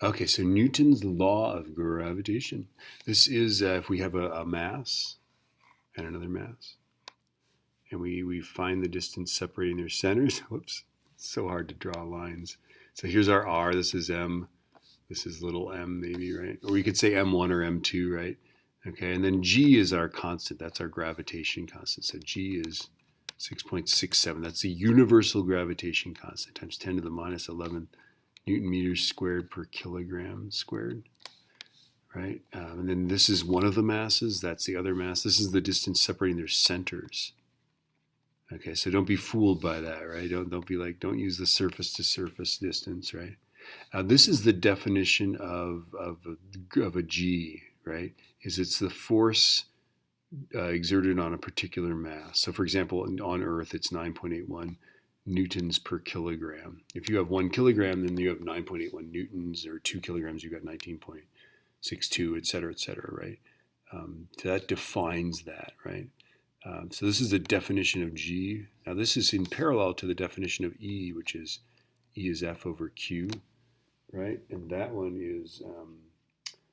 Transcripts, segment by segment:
Okay, so Newton's law of gravitation. This is if we have a mass and another mass, and we find the distance separating their centers. Whoops, it's so hard to draw lines. So here's our r, this is m, this is little m maybe, right? Or we could say m1 or m2, right? Okay, and then g is our constant, that's our gravitation constant. So g is 6.67, that's the universal gravitation constant, times 10 to the minus 11 Newton meters squared per kilogram squared, right? And then this is one of the masses, that's the other mass. This is the distance separating their centers. Okay, so don't be fooled by that, right? Don't be like, don't use the surface to surface distance, right? This is the definition of a G, right? It's the force exerted on a particular mass. So for example, on Earth, it's 9.81 newtons per kilogram. If you have 1 kilogram, then you have 9.81 newtons, or 2 kilograms, you've got 19.62, et cetera, right? So that defines that, right? So this is the definition of G. Now this is in parallel to the definition of E, which is E is F over Q, right? And that one is,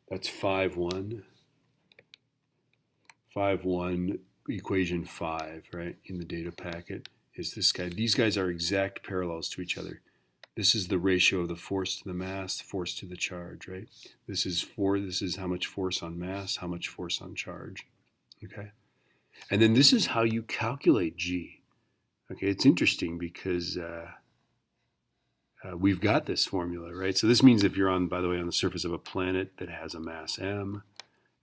that's 5.1, equation 5, right, in the data packet is this guy. These guys are exact parallels to each other. This is the ratio of the force to the mass, force to the charge, right? This is how much force on mass, how much force on charge, okay? And then this is how you calculate G. Okay, it's interesting because we've got this formula, right? So this means if you're on, by the way, on the surface of a planet that has a mass m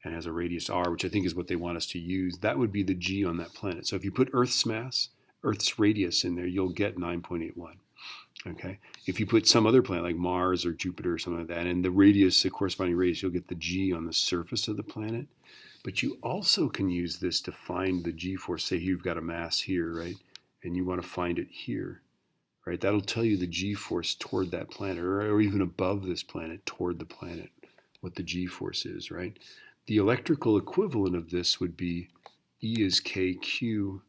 and has a radius r, which I think is what they want us to use, that would be the G on that planet. So if you put Earth's mass, Earth's radius in there, you'll get 9.81. Okay, if you put some other planet like Mars or Jupiter or something like that, and the radius, the corresponding radius, you'll get the G on the surface of the planet. But you also can use this to find the G-force. Say you've got a mass here, right? And you want to find it here, right? That'll tell you the G-force toward that planet, or even above this planet, toward the planet, what the G-force is, right? The electrical equivalent of this would be E is kq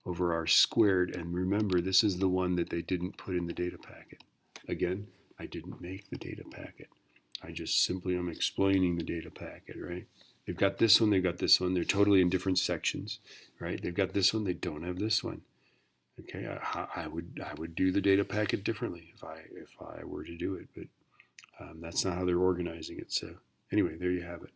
over r squared. And remember, this is the one that they didn't put in the data packet. Again, I didn't make the data packet. I just simply am explaining the data packet, right? They've got this one, they've got this one. They're totally in different sections, right? They've got this one, they don't have this one. Okay, I would do the data packet differently if I were to do it, but that's not how they're organizing it. So anyway, there you have it.